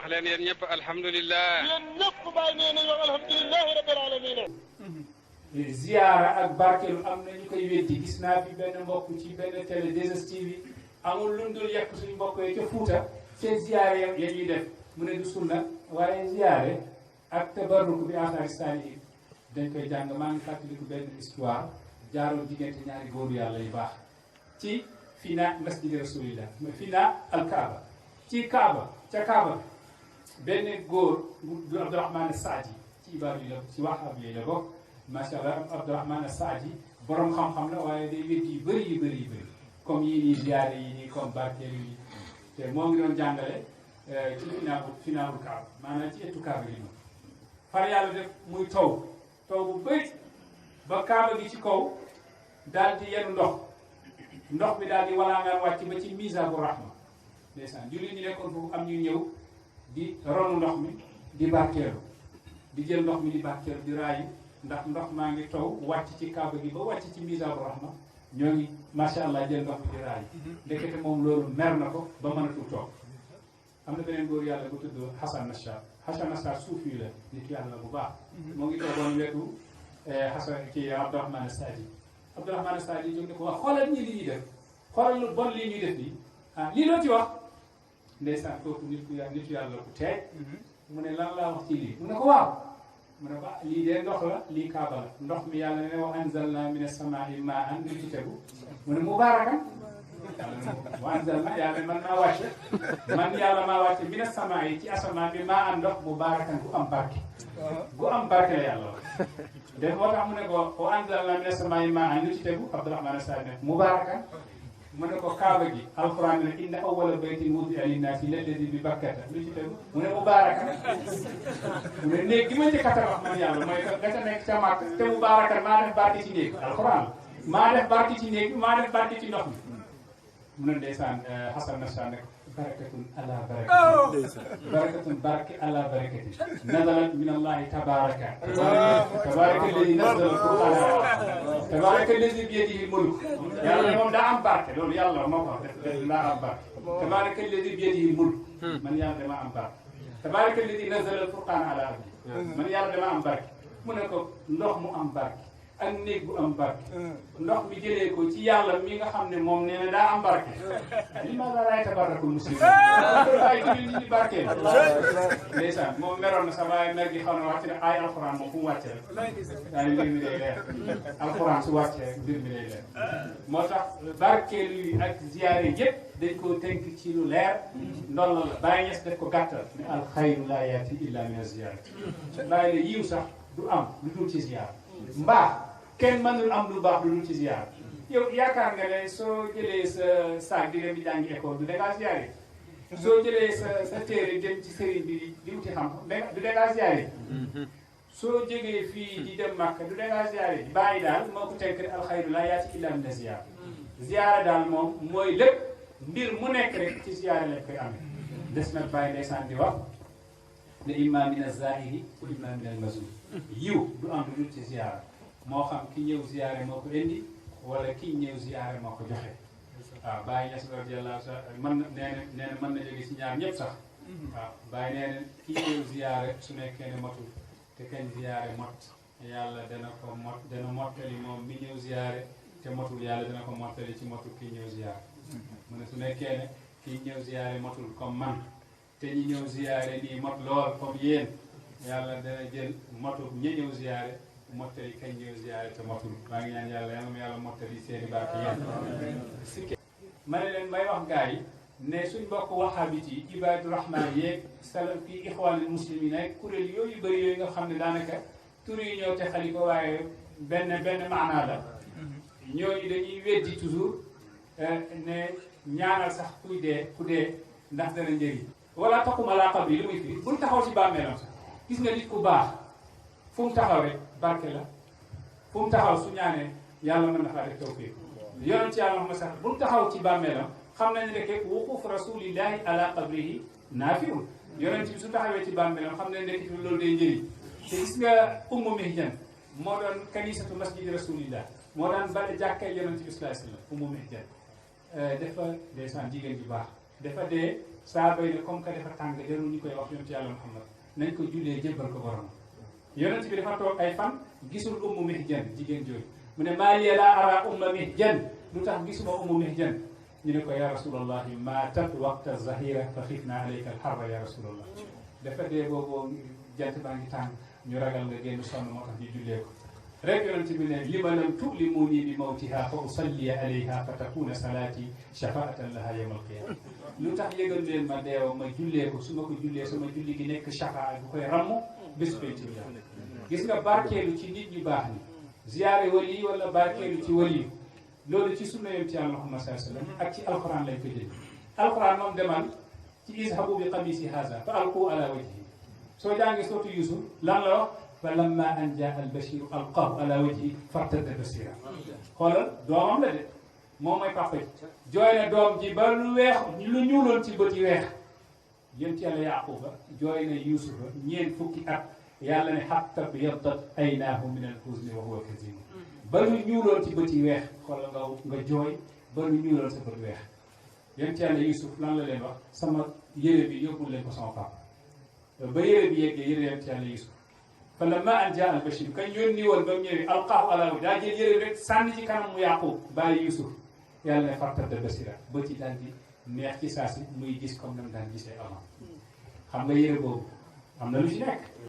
leen yéen ñëpp alhamdulilah. yéen ñëpp bàyyi nee na yow alhamdulilahi rabbil alamin. ziyaara ak barkeelu am na ñu koy weddi gis naa fi benn mbokk ci benn télé 2STV amul lu dul yekk suñu mbokk yi ca Fuuta seen ziyaare ya ñuy def mu ne du sunna waaye ziyaare ak tabarruk bi Afghanistan yi dañ koy jàng. maa ngi fàttaliku benn histoire jaaroon diggante ñaari góoru yàlla yu baax ci fina masjid rasulillah fina al Kaaba ci Kaaba ca Kaaba benn góor du Abdurahman Saadi ci ibaadu yi la ci waxaab yi la bokk macha allah Abdurahman Saadi borom xam-xam la waaye day wéddi yu bëri yu bëri yu bëri comme yii nii ziyaare yi nii comme barkeelu yi te moo ngi doon jàngale ci finaalu Kaaba maanaam ci ettu Kaaba gi noonu far yàlla def muy taw bu bëri ba Kaaba gi ci kaw daal di yenu ndox bi daal di walaangaan wàcc ba ci misaabu rahma ndeysaan jullit ñi nekkoon foofu am ñuy ñëw di ronu ndox mi di barkeelu di jël ndox mi di barkeelu di raayu ndax ndox maa ngi taw wàcc ci Kaaba gi ba wàcc ci misaabu rahma ñoo ngi macha allah jël ndox mi di raayu ndekete moom loolu mer na ko ba mënatul toog. am na beneen góor yàlla bu tudd Hassan Nassar suufi la nit yàlla bu baax moo ngi toogoon wetu Hassan kii Abdourahmane Saadi jóg ne ko wax xoolal ñii li ñuy def xoolal lu bon lii ñuy def nii lii loo ci wax ndeysaan kooku nitu yàlla ku teey mu ne lan laa wax ci lii mu ne ko waaw mu ne ko lii de ndox la lii Kaaba la ndox mi yàlla ne wa anzalna mina samaa'i maa'an lu ci tegu mu ne mubaarakan wa anzalna yàlla man yàlla maa wàcce mina samaa'i ci asamaan bi maa'an ndox mubaarakan gu am barke la yàlla wax def moo tax mu ne ko wa anzalna mina samaa'i maa'an lu ci tegu Abdourahmane Saadi ne mubaarakan mu ne ko Kaaba gi alquran ne inna awwala baytin wudi'a linnaasi lalladhi bi bakkata lu ci tegu mu ne mubaarakan mu ne néeg gi ma njëkk a tabax man yàlla mooy nga ca nekk ca Màkka te mubaarakan maa def barke ci néeg alquran maa def barke ci néeg maa def barke ci ndox mi mu ne ndeysaan Hassan Nassar ne barakatun ala barakatun barke ala barakatin nazalat min allahi tabaraka alladi nazala alqur'ana tabaraka alladi bi yadihi mulk yàlla moom daa am barke loolu yàlla moo ko def daa am barke tabaraka alladi bi yadihi mulk man yàlla dama am barke tabaraka alladi nazala alqur'ana ala abdi man yàlla dama am barke mu ne ko ndox mu am barke ak néeg bu am barke ndox mi jëlee ko ci yàlla mi nga xam ne moom nee na daa am barke li ma la laay tabarakul muslim ay jullit ñi di barkeel ndeysaan moom meroon na sax waaye mer gi xam ne wàcc ne ay alxuraan moom fu mu wàcce rek daani mbir mi day leer alxuraan su wàccee rek mbir mi day leer moo tax barkeel yi ak ziyaare yëpp dañ koo tënk ci lu leer ndolla la bàyyi ñes def ko gàttal ne alxayru laa yaati illa min ziyaarati bàyyi ne yiw sax du am lu dul ci ziyaar mbaax kenn mënul am lu baax lu dul ci ziyaar yow yaakaar nga ne soo jëlee sa saak di dem di jàngi école du dangaa ziyaar yi soo jëlee sa téere jëm ci sëriñ bi di wuti xam-xam du dangaa ziyaar yi soo jógee fii di dem Makka du dangaa ziyaar yi bàyyi daal moo ko tënk rek alxayru laa yaati illa mina ziyaar ziyaara daal moom mooy lépp mbir mu nekk rek ci ziyaara lañ koy amee des nag bàyyi ndeysaan di wax ne imma min az-zaahiri wa imma min al-mazur yiw du am lu dul ci ziyaara moo xam ki ñëw ziyaare moo ko indi wala ki ñëw ziyaare moo ko joxe waaw Baye Niass radiyallahu mën na nee na mën na jóge ci ñaar ñëpp sax waaw Baye nee na ki ñëw ziyaare su nekkee ne motul te kañ ziyaare mot yàlla dana mottali moom mi ñëw ziyaare te motul yàlla dana ko mottali ci motul ki ñëw ziyaare mu ne su nekkee ne ki ñëw ziyaare motul comme man te ñi ñëw ziyaare nii mot lool comme yéen yàlla dana jël motul ñi ñëw ziyaare mottali kañ ñëw ziyaare te motul maa ngi ñaan yàlla yàlla mottali seeni barke yéen ma ne leen may wax gars yi ne suñ mbokk wahabit yi ibaadu rahmaan yeeg salaf fi ixwaanul muslimin ak kuréel yooyu bëri yooyu nga xam ne daanaka tur yi ñëw te xali ko waaye benn maanaa la ñooñu dañuy weddi toujours ne ñaanal sax ku dee ndax dana njëriñ wala taqum ala qabri li muy firi bul taxaw ci bàmmeelam sax gis nga nit ku baax fu mu taxaw rek barke la fu mu taxaw su ñaanee yàlla mën na faa def tawfiq yonent ci yàlla ma sax bu mu taxaw ci bàmmeelam xam nañ ne wuquf rasulillahi ala qabrihi naafiun yonent bi su taxawee ci bàmmeelam xam nañ ne loolu day njëriñ te gis nga ummu mihjan moo doon kanisatu masjidi rasulillah moo daan bale jàkkay yonent bi sallallahu alayhi wasallam ummu mihjan dafa ndeysaan jigéen ju baax dafa dee saaba yi ne comme que dafa tàng jarul ñu koy wax yonent yàlla Muhammad nañ ko jullee jébbal ko borom yonent bi dafa toog ay fan gisul ummu Mihjan jigéen jooju mu ne maa liya laa araa umma Mihjan lu tax gisuma ummu Mihjan ñu ne ko ya rasulallahi maatat waqta zahira fa xifna alayka alxarra ya rasulallah dafa dee boobu jant baa ngi tàng ñu ragal nga génn sonn moo tax ñu jullee ko rek yonent bi ne lima lam tu'limuni bi mawtiha fa usalli alayha fa takuna salaati shafaatan laha yawma alqiyama lu tax yëgal leen ma deew ma jullee ko su ma ko jullee sama julli gi nekk shafaa bu koy ramm bés penc yàlla gis nga barkeelu ci nit ñu baax ni ziyaare wali wala barkeelu ci wali loolu ci sunna yonent yàlla Muhammad sallallahu alayhi wasallam ak ci alquran lañ ko jël alquran moom demal ci izhabu bi qamisi haza fa alqu ala wajhi soo jàngee sootu Yusuf lan la wax fa lamma an jaa al bashiru alqahu ala wajhi fartadda basira xoolal doomam la de moom mooy papa ji jooy na doom ji ba lu weex lu ñuuloon ci bët yi weex yonent yàlla Yaquba jooy na Yusufa ñeent fukki at yàlla ne hatta biyaddat aynaahu min al-huzni wa huwa kazim ba lu ñuuloon ci bët yi weex xoolal nga jooy ba lu ñuuloon sa bët weex yonent yàlla Yusuf lan la leen wax sama yére bi yóbbul leen ko sama papa ba yére bi yeggee yére yonent yàlla Yusuf fa lamma an jaa al bashir kañ yónni woon ba mu ñëwee alqaahu ala wajhi daa jël yére bi rek sànni ci kanam mu Yaqub bàyyi Yusuf yàlla ne fartadda basira bët yi daal di neex ci saa si muy gis comme nam daan gisee avant xam nga yére boobu am na lu ci nekk